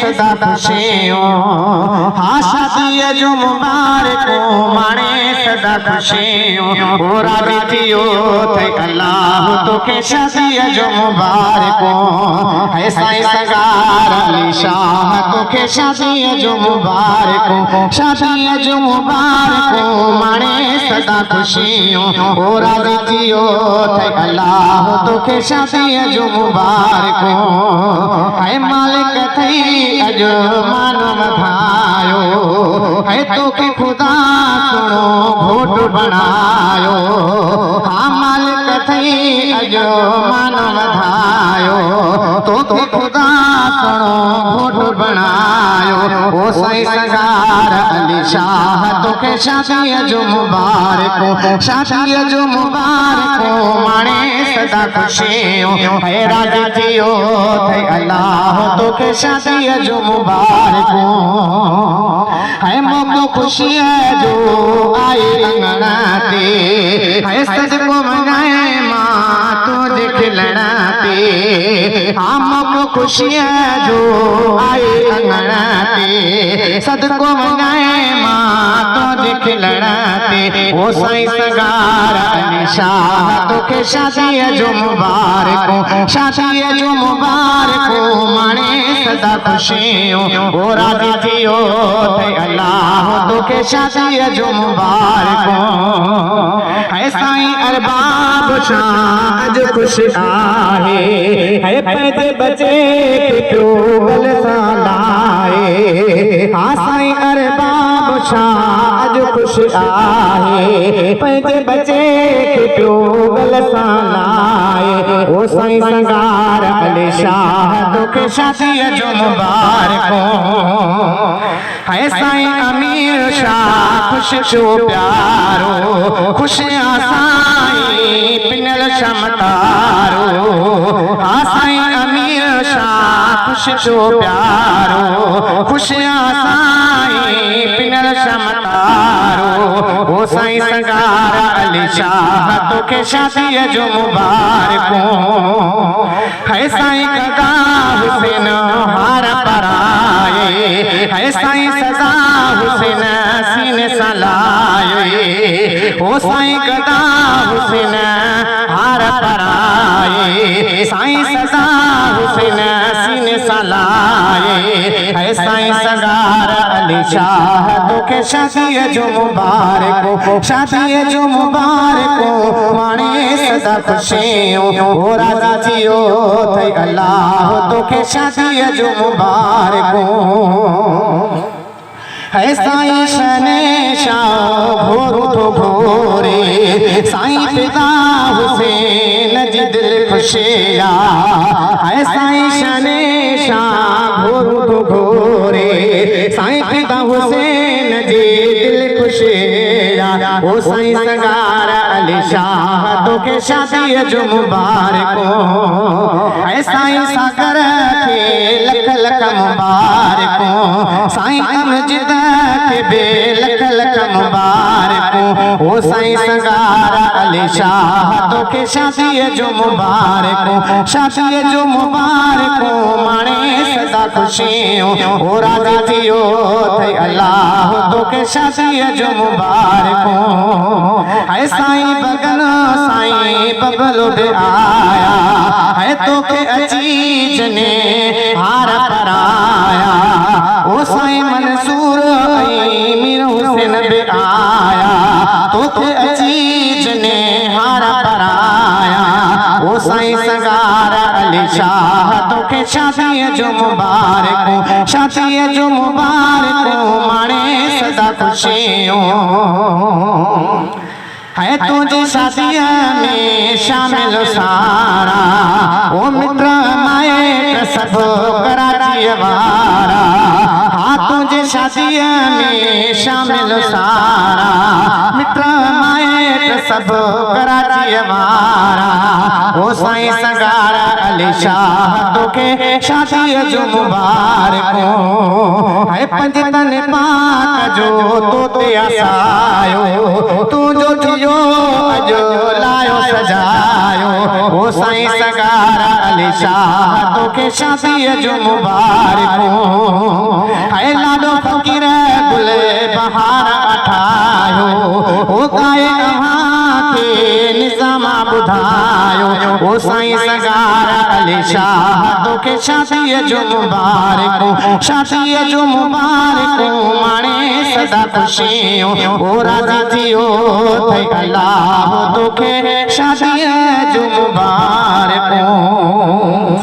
सदा खुशियों हाँ शादी जो मुबारक माने सदा खुशियों और राजियो थे अल्लाह तो के शादी जो मुबारक है साईं सगार अली शाह तो के शादी जो मुबारक शादी जो मुबारक माने सदा खुशियों और राजियो थे अल्लाह तो के शादी जो मुबारक है मालिक थई अजो मानो मधायो है तो के खुदा सुनो घोट बनायो हाँ मालिक थई अजो मानो मधायो तो के खुदा सुनो घोट बनायो ओ साईं सगार अली शाह तो के शादी जो मुबारक शादी जो मुबारक माने सदा खुशियों है राजा जियो थे अल्लाह तो के शादी जो मुबारक है मोको खुशी है जो आई अंगना ते है सजको मनाए माँ तुझे खिलना ते हाँ मोको खुशी है जो आई अंगना ते सजको मनाए माँ तुझे खिलना ते वो साईं सगार अली शाह तो के शादी जो मुबारक शादी जो मुबारक माने सदा खुशियों ओ राजी जियो थे अल्लाह तो के शादी जो मुबारक है साईं अरबाब शाह अज खुश आहे है पैदे बचे के टोगल सालाए हाँ साईं अरबाब शाह अज खुश आहे पैदे बचे के टोगल सालाए ओ साईं सगार अली शाह तो के शादी जो मुबारक है साईं अमीर शाह खुश शो प्यारो खुशियां साईं पिनल शमतारो हाँ साईं अमीर शाह खुश शो प्यारो खुशियां साईं पिनल शमतारो ओ साईं सगार अली शाह तो के शादी जो मुबारक है साईं कदा हुसैन हार पराए है साईं सदा हुसैन सीने सलाए ओ साईं कदा हुसैन हार पराए साईं सदा हुसैन सीने सलाए है साईं सगार अली शाह तो के शादी जो मुबारक शादी जो मुबारक माने सदा खुशियों ओ राजा जियो थे अल्लाह तो के शादी जो मुबारक है साईं शने शाह भोरू तो भोरे साईं पिता हुसैन जी दिल खुशिया है साईं शने शाह भोरू तो भोरे साईं पिता हुसैन जी दिल खुशिया ओ साईं सगार अली शाह तो के शादी जो मुबारक है साईं सागर के लख लख मुबारक साईं अमजद के बे लख लख मुबारक ओ साईं सगार अली शाह तो के शादी जो मुबारक शादी जो मुबारक माने सदा खुशियों ओ राजा जियो थे अल्लाह तो के शादी जो मुबारक है साईं बगन साईं बबलो बे आया है तो के अजीज ने हार पराया ओ साईं मंसूर मीर हुसैन बे आया तो के अजीज ने हार पराया ओ साईं सगार अली शाह तो के शादी जो मुबारक शादी जो मुबारक माने सदा खुशियों है तुझे शादी में शामिल सारा ओ मित्र माए सब कराची वारा हाँ तुझे शादी में शामिल सारा मित्र माए सब कराची वारा ओ साईं सगार अली शाह तोखे शादीअ जो मुबारक है पंजतन पाक जो तो ते आसायो तुझो थियो अजो लायो सजायो ओ साईं सगारा अली शाह तोखे शादीअ जो मुबारक है लाडो फकीर गुले बहार अठायो ओ काए के निज़ामा बुधायो ओ साईं सगारा अली शाह तोखे शादीअ जो मुबारक शादीअ जो मुबारक माणे सदा खुशियों ओ राज़ी थियो थे अल्लाह तोखे शादीअ जो मुबारक